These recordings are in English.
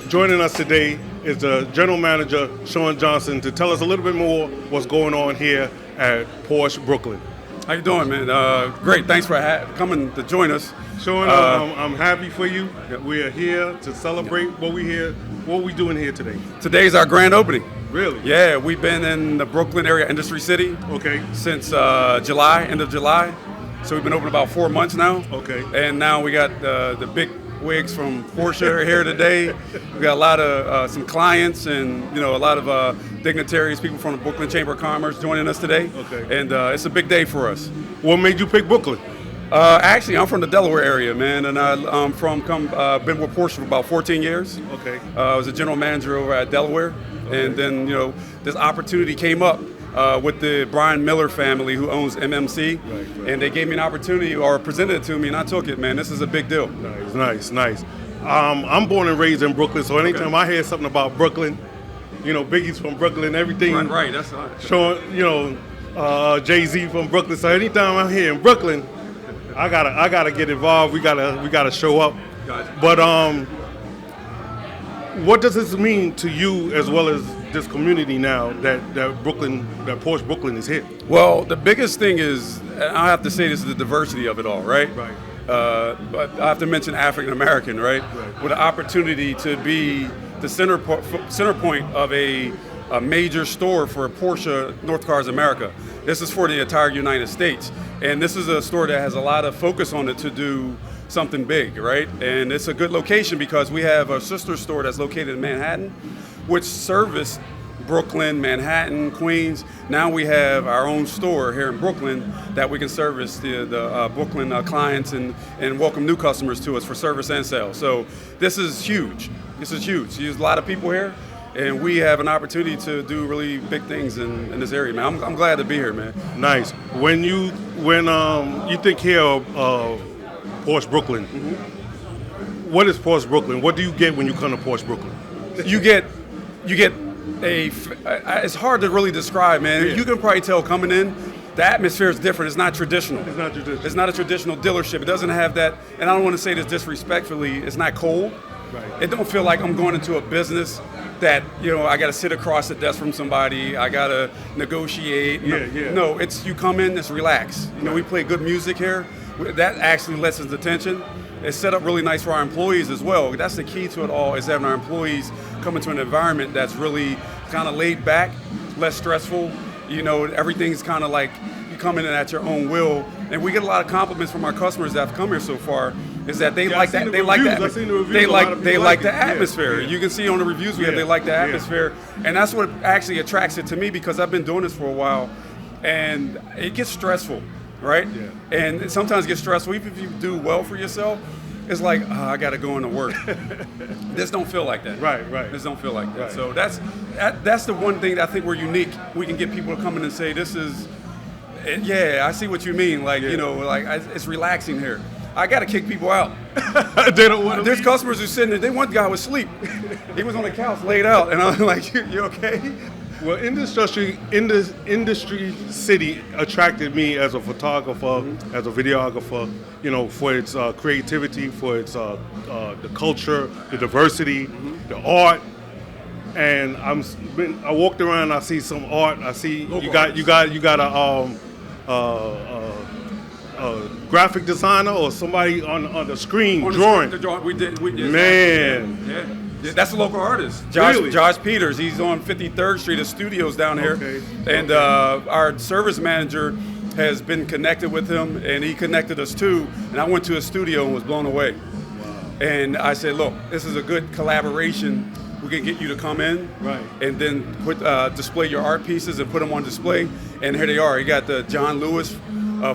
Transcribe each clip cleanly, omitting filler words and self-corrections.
Joining us today is the General Manager, Sean Johnson, to tell us a little bit more what's going on here at Porsche Brooklyn. How you doing, man? Great. Thanks for coming to join us. Sean, I'm happy for you. We are here to celebrate what we doing here today. Today's our grand opening. Really? Yeah, we've been in the Brooklyn area, Industry City, since July, end of July. So we've been open about 4 months now. Okay. And now we got the big wigs from Porsche here today. We got a lot of some clients and a lot of dignitaries, people from the Brooklyn Chamber of Commerce joining us today. Okay. And it's a big day for us. What made you pick Brooklyn? Actually, I'm from the Delaware area, man, and been with Porsche for about 14 years. Okay. I was a general manager over at Delaware, and then this opportunity came up with the Brian Miller family who owns MMC, right. And they gave me an opportunity or presented it to me, and I took it, man. This is a big deal. Nice. I'm born and raised in Brooklyn, so anytime I hear something about Brooklyn, Biggie's from Brooklyn, everything. Right. That's right. Showing, Jay-Z from Brooklyn. So anytime I'm here in Brooklyn, I gotta get involved. We gotta show up. Gotcha. But what does this mean to you as well as this community now that Porsche Brooklyn is here? Well, the biggest thing is, and I have to say this, is the diversity of it all, right? Right. But I have to mention African American, right? With an opportunity to be the center point of a major store for Porsche North Cars America. This is for the entire United States. And this is a store that has a lot of focus on it to do something big, right? And it's a good location because we have a sister store that's located in Manhattan, which serviced Brooklyn, Manhattan, Queens. Now we have our own store here in Brooklyn that we can service the Brooklyn clients and welcome new customers to us for service and sales. So this is huge. There's a lot of people here. And we have an opportunity to do really big things in this area, man. I'm glad to be here, man. Nice. When you think here of Porsche Brooklyn, What is Porsche Brooklyn? What do you get when you come to Porsche Brooklyn? You get it's hard to really describe, man. Yeah. You can probably tell coming in, the atmosphere is different. It's not traditional. It's not traditional. It's not a traditional dealership. It doesn't have that, and I don't want to say this disrespectfully, it's not cold. Right. It don't feel like I'm going into a business that, I got to sit across the desk from somebody. I got to negotiate. Yeah. No, it's you come in, it's relax. We play good music here. That actually lessens the tension. It's set up really nice for our employees as well. That's the key to it all, is having our employees come into an environment that's really kind of laid back, less stressful. Everything's kind of like you come in at your own will. And we get a lot of compliments from our customers that have come here so far, is that they like that. They like that. They like the atmosphere. Yeah. You can see on the reviews we have, they like the atmosphere. And that's what actually attracts it to me, because I've been doing this for a while, and it gets stressful, right? Yeah. And it sometimes gets stressful, even if you do well for yourself. It's like, I got to go into work. This don't feel like that. Right. This don't feel like that. Right. So that's the one thing that I think we're unique. We can get people to come in and say, this is, yeah, I see what you mean. Like, it's relaxing here. I got to kick people out. They don't want to There's leave. customers who sitting there, they want the guy was asleep. He was on the couch laid out. And I'm like, you okay? Well, Industry City attracted me as a photographer, as a videographer, for its creativity, for its the culture, the diversity, the art. And I walked around, I see some art. I see you got a graphic designer or somebody on the screen drawing. We did. Man. Yeah. That's a local artist, Really? Josh Peters. He's on 53rd Street. His studio's down here. Okay. And our service manager has been connected with him, and he connected us too. And I went to his studio and was blown away. Wow. And I said, look, this is a good collaboration. We can get you to come in, Right. and then display your art pieces and put them on display. And here they are. You got the John Lewis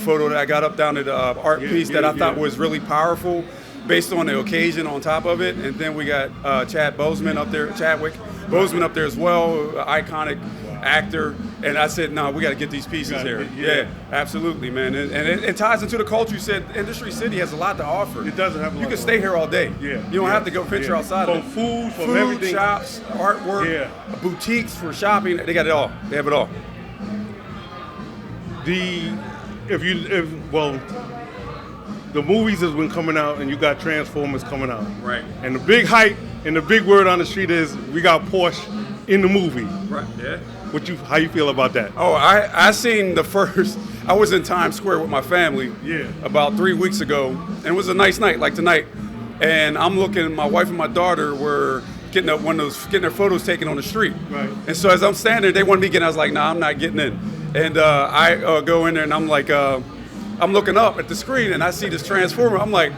photo that I got up down at the art piece that I thought was really powerful, based on the occasion on top of it. And then we got Chadwick Boseman up there as well, iconic actor. And I said, no, we got to get these pieces here. Yeah, absolutely, man. And it ties into the culture. You said Industry City has a lot to offer. It doesn't have a lot. You can stay here all day. Yeah. You don't have to go venture outside From of it. food, everything. Shops, artwork, boutiques for shopping. They got it all. They have it all. the movies has been coming out, and you got Transformers coming out. Right. And the big hype and the big word on the street is we got Porsche in the movie. Right. Yeah. How you feel about that? Oh, I seen the first. I was in Times Square with my family. Yeah. About 3 weeks ago, and it was a nice night, like tonight. And I'm looking. My wife and my daughter were getting their photos taken on the street. Right. And so as I'm standing there, they wanted me to get in. I was like, nah, I'm not getting in. And I go in there, and I'm like, I'm looking up at the screen, and I see this Transformer. I'm like,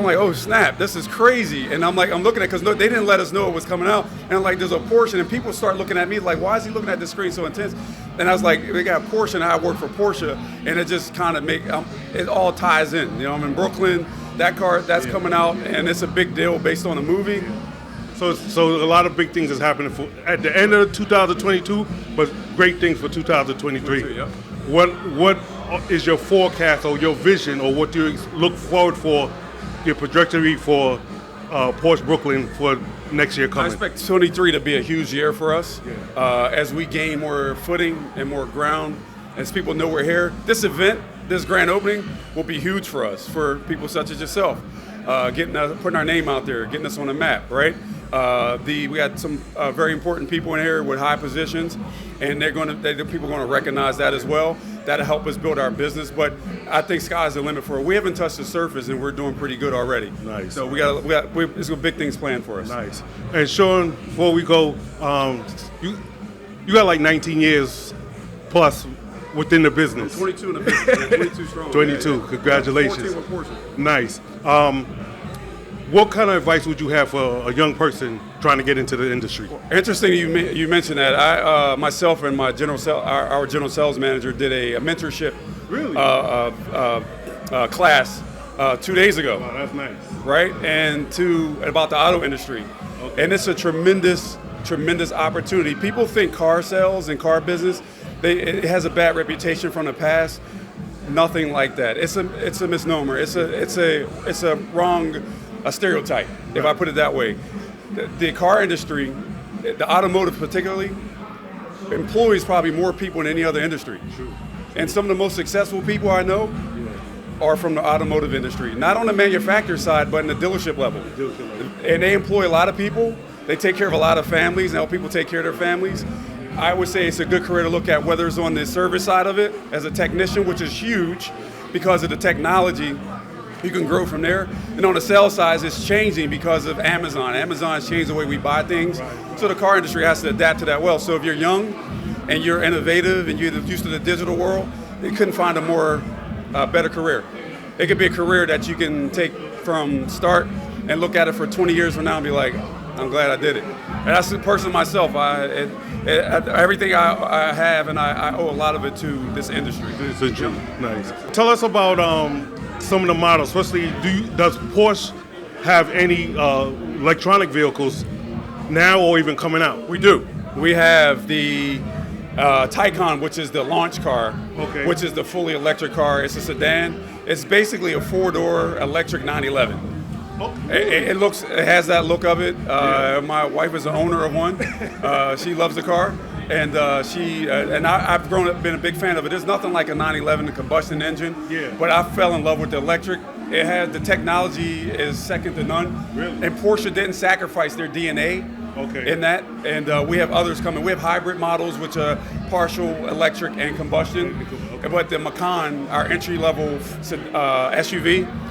oh snap, this is crazy. And I'm looking at, because they didn't let us know it was coming out. And I'm like, there's a Porsche, and people start looking at me like, why is he looking at the screen so intense? And I was like, we got Porsche, and I work for Porsche, and it just kind of it all ties in. You know, I'm in Brooklyn. That car, that's coming out, and it's a big deal based on the movie. So a lot of big things is happening at the end of 2022, but great things for 2023. Yep. What is your forecast or your vision, or what do you look forward for, your trajectory for Porsche Brooklyn for next year coming? I expect 23 to be a huge year for us as we gain more footing and more ground, as people know we're here. This event, this grand opening, will be huge for us, for people such as yourself, putting our name out there, getting us on the map, right? We got some very important people in here with high positions, and people are going to recognize that as well. That'll help us build our business, but I think sky's the limit for it. We haven't touched the surface, and we're doing pretty good already. Nice. So there's some big things planned for us. Nice. And Sean, before we go, you got like 19 years plus within the business. 22 in the business. 22 strong. 22. Yeah. Congratulations. 14 with Porsche. Nice. What kind of advice would you have for a young person trying to get into the industry? Interesting you mentioned that. I myself and my our general sales manager did a mentorship class 2 days ago. Wow, that's nice. Right, and about the auto industry, and it's a tremendous opportunity. People think car sales and car business, it has a bad reputation from the past. Nothing like that. It's a misnomer. It's a wrong stereotype, if I put it that way. The car industry, the automotive particularly, employs probably more people than any other industry. True. And some of the most successful people I know are from the automotive industry, not on the manufacturer side, but in the dealership level. And they employ a lot of people. They take care of a lot of families and help people take care of their families. I would say it's a good career to look at, whether it's on the service side of it as a technician, which is huge because of the technology. You can grow from there. And on the sales side, it's changing because of Amazon. Amazon's changed the way we buy things. Right. So the car industry has to adapt to that well. So if you're young and you're innovative and you're used to the digital world, you couldn't find a more better career. It could be a career that you can take from start and look at it for 20 years from now and be like, I'm glad I did it. And that's the person myself. Everything I have, and I owe a lot of it to this industry. Nice. Tell us about some of the models, especially does Porsche have any electronic vehicles now or even coming out? We do. We have the Taycan, which is the launch car, which is the fully electric car. It's a sedan. It's basically a four-door electric 911. It has that look of it. My wife is the owner of one. She loves the car, and I've grown up, been a big fan of it. There's nothing like a 911, the combustion engine. Yeah. But I fell in love with the electric. The technology is second to none. Really? And Porsche didn't sacrifice their DNA in that. And we have others coming. We have hybrid models, which are partial electric and combustion. But the Macan, our entry-level SUV,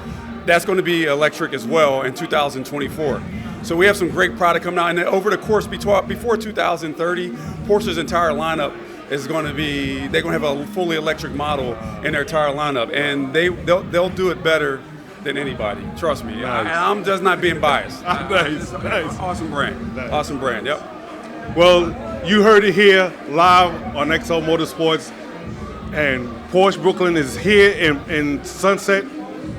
that's going to be electric as well in 2024. So we have some great product coming out. And then over the course, before 2030, Porsche's entire lineup is going to be, they're going to have a fully electric model in their entire lineup. And they'll do it better than anybody. Trust me. Nice. I'm just not being biased. Nice. Awesome brand. Nice. Awesome brand, yep. Well, you heard it here live on XL Motorsports. And Porsche Brooklyn is here in Sunset,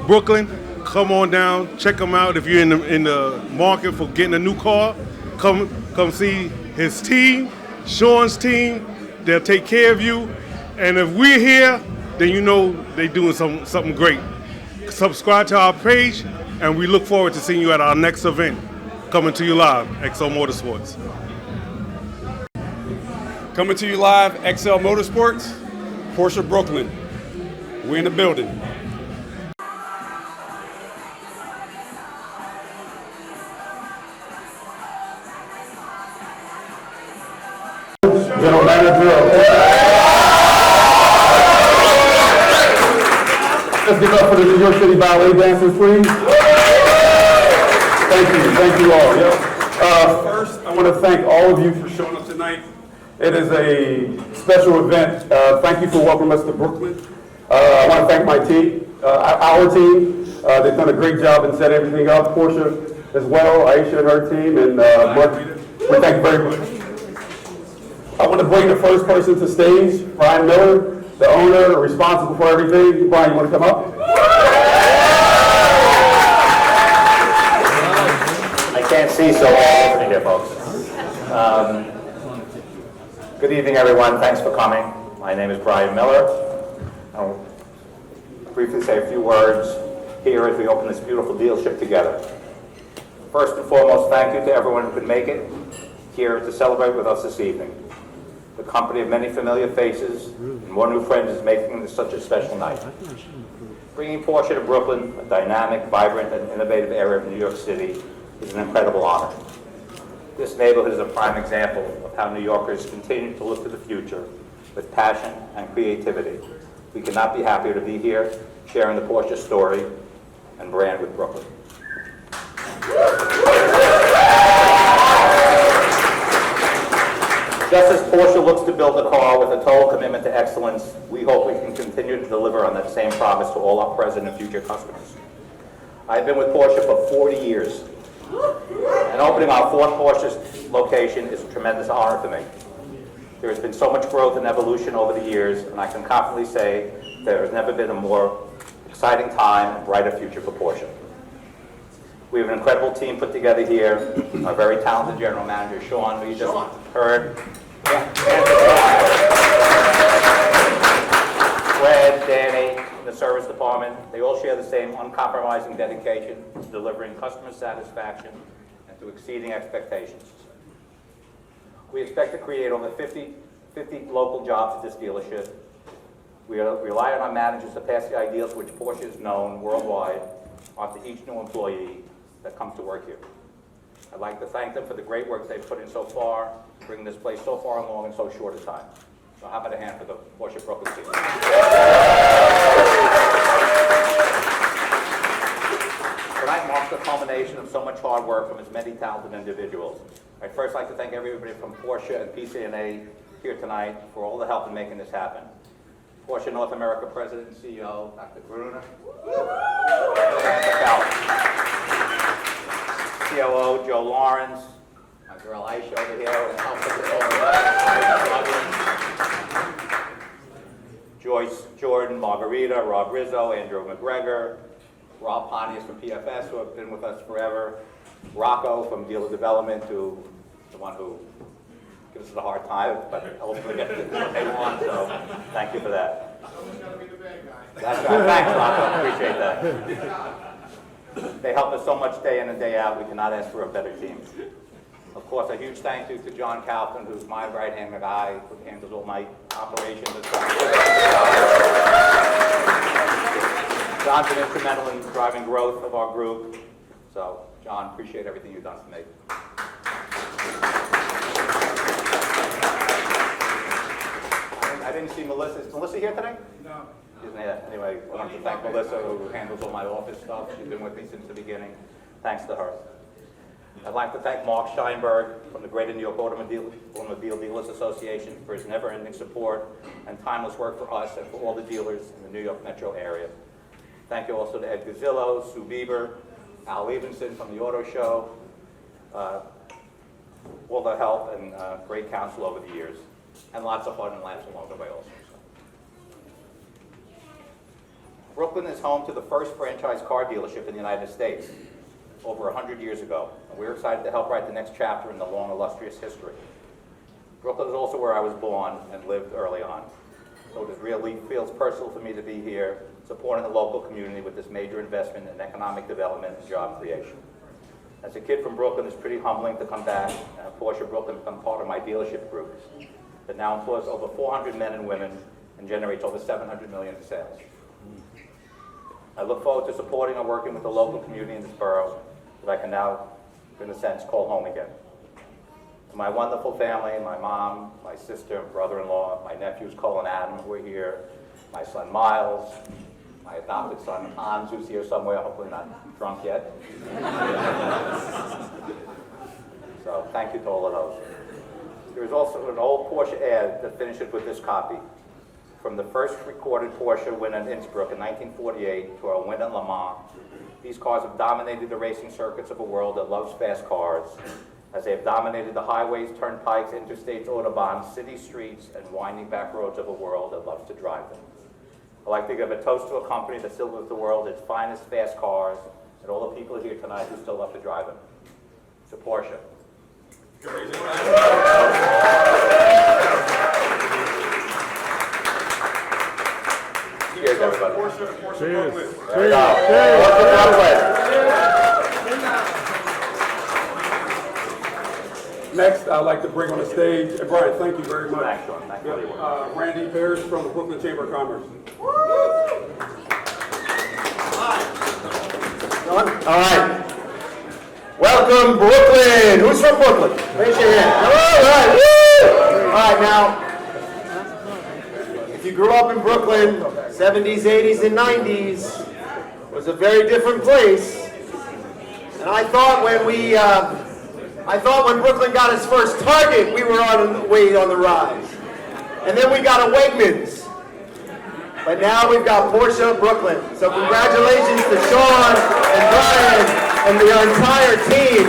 Brooklyn. Come on down, check him out. If you're in the market for getting a new car, come see his team, Sean's team. They'll take care of you. And if we're here, then you know they're doing something great. Subscribe to our page, and we look forward to seeing you at our next event. Coming to you live, XL Motorsports. Coming to you live, XL Motorsports, Porsche Brooklyn. We're in the building. the drill. Let's give up for the New York City Ballet dancers, please. Thank you all. First, I want to thank all of you for showing up tonight. It is a special event. Thank you for welcoming us to Brooklyn. I want to thank my team, our team. They've done a great job and set everything up. Porsche as well, Aisha and her team, and Mark. We thank you very much. I want to bring the first person to stage, Brian Miller, the owner, responsible for everything. Brian, you want to come up? I can't see, so I'll open it here, folks. Good evening, everyone. Thanks for coming. My name is Brian Miller. I'll briefly say a few words here as we open this beautiful dealership together. First and foremost, thank you to everyone who could make it here to celebrate with us this evening. The company of many familiar faces and one new friend is making this such a special night. Bringing Porsche to Brooklyn, a dynamic, vibrant, and innovative area of New York City, is an incredible honor. This neighborhood is a prime example of how New Yorkers continue to look to the future with passion and creativity. We cannot be happier to be here, sharing the Porsche story and brand with Brooklyn. Just as Porsche looks to build a car with a total commitment to excellence, we hope we can continue to deliver on that same promise to all our present and future customers. I've been with Porsche for 40 years, and opening our fourth Porsche location is a tremendous honor to me. There has been so much growth and evolution over the years, and I can confidently say there has never been a more exciting time and brighter future for Porsche. We have an incredible team put together here. Our very talented general manager, Sean, who you just heard. Fred, Danny, in the service department, they all share the same uncompromising dedication to delivering customer satisfaction and to exceeding expectations. We expect to create over 50 local jobs at this dealership. We rely on our managers to pass the ideals which Porsche is known worldwide onto each new employee that comes to work here. I'd like to thank them for the great work they've put in so far, bringing this place so far along in so short a time. So how about a hand for the Porsche Brooklyn team? Tonight marks the culmination of so much hard work from as many talented individuals. I'd first like to thank everybody from Porsche and PCNA here tonight for all the help in making this happen. Porsche North America President and CEO, Dr. Gruner. COO, Joe Lawrence. My girl Aisha over here. Joyce Jordan, Margarita, Rob Rizzo, Andrew McGregor, Rob Pontius from PFS, who have been with us forever. Rocco from Dealer Development, who the one who gives us a hard time, but hopefully get what they want, so thank you for that. Someone's got to be the bad guy. That's right. Thanks, Rocco. Appreciate that. They help us so much day in and day out. We cannot ask for a better team. Of course, a huge thank you to John Calvin, who's my right-hand guy, who handles all my operations. John's been instrumental in driving growth of our group. So, John, appreciate everything you've done for me. I didn't see Melissa. Is Melissa here today? No. She's not here. Anyway, I want to thank Melissa, who handles all my office stuff. She's been with me since the beginning. Thanks to her. I'd like to thank Mark Steinberg from the Greater New York Automobile Dealers Association for his never-ending support and timeless work for us and for all the dealers in the New York metro area. Thank you also to Ed Gazzillo, Sue Bieber, Al Levinson from the Auto Show, all the help and great counsel over the years, and lots of fun and laughs along the way also. Brooklyn is home to the first franchise car dealership in the United States over 100 years ago, and we're excited to help write the next chapter in the long, illustrious history. Brooklyn is also where I was born and lived early on, so it really feels personal for me to be here, supporting the local community with this major investment in economic development and job creation. As a kid from Brooklyn, it's pretty humbling to come back and have Porsche Brooklyn become part of my dealership group that now employs over 400 men and women and generates over $700 million in sales. I look forward to supporting and working with the local community in this borough that I can now, in a sense, call home again. To my wonderful family, my mom, my sister, and brother-in-law, my nephews Cole and Adam, who are here, my son Miles, my adopted son Hans, who's here somewhere, hopefully not drunk yet. So thank you to all of those. There is also an old Porsche ad that finishes with this copy. From the first recorded Porsche win in Innsbruck in 1948 to our win in Le Mans, these cars have dominated the racing circuits of a world that loves fast cars, as they have dominated the highways, turnpikes, interstates, autobahns, city streets, and winding back roads of a world that loves to drive them. I'd like to give a toast to a company that still gives the world its finest fast cars, and all the people here tonight who still love to drive them. To Porsche. Cheers, everybody. Porsche Cheers. Brooklyn. There we go. Cheers. Next, I'd like to bring on the stage, and Brian, thank you very much. Thanks, Sean. Thanks for the work. Randy Parrish from the Brooklyn Chamber of Commerce. All right. Welcome, Brooklyn. Who's from Brooklyn? Raise your hand. All right. Woo! All right, now, if you grew up in Brooklyn, 70s, 80s, and 90s, it was a very different place. And I thought when Brooklyn got its first Target, we were on the way on the rise. And then we got a Wegmans. But now we've got Porsche of Brooklyn. So congratulations to Sean and Brian and the entire team.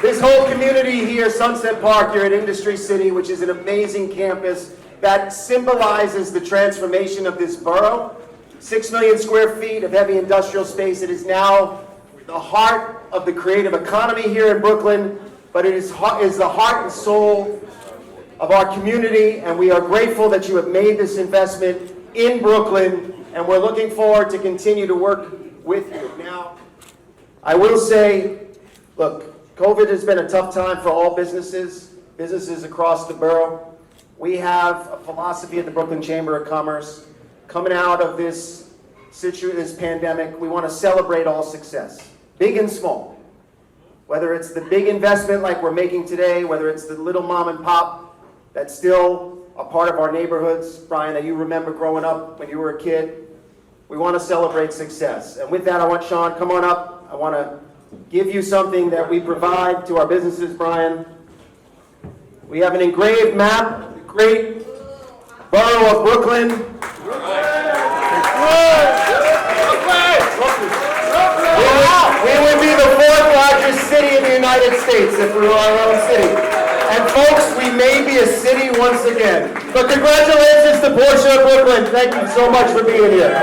This whole community here, Sunset Park, you're at Industry City, which is an amazing campus that symbolizes the transformation of this borough. 6 million square feet of heavy industrial space. It is now the heart of the creative economy here in Brooklyn, but it is the heart and soul of our community, and we are grateful that you have made this investment in Brooklyn, and we're looking forward to continue to work with you. Now, I will say, look, COVID has been a tough time for all businesses across the borough. We have a philosophy at the Brooklyn Chamber of Commerce. Coming out of this pandemic, we want to celebrate all success, big and small. Whether it's the big investment like we're making today, whether it's the little mom and pop that's still a part of our neighborhoods, Brian, that you remember growing up when you were a kid. We want to celebrate success. And with that, I want Sean, come on up. I want to give you something that we provide to our businesses, Brian. We have an engraved map, the great borough of Brooklyn. We would be the 4th largest city in the United States if we were our own city. And folks, we may be a city once again. But congratulations to Porsche of Brooklyn. Thank you so much for being here.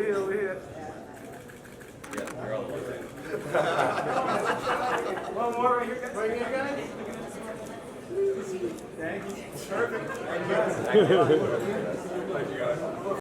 Over here. One more right here, guys. Right here, guys. Thank you. Perfect. Thank you.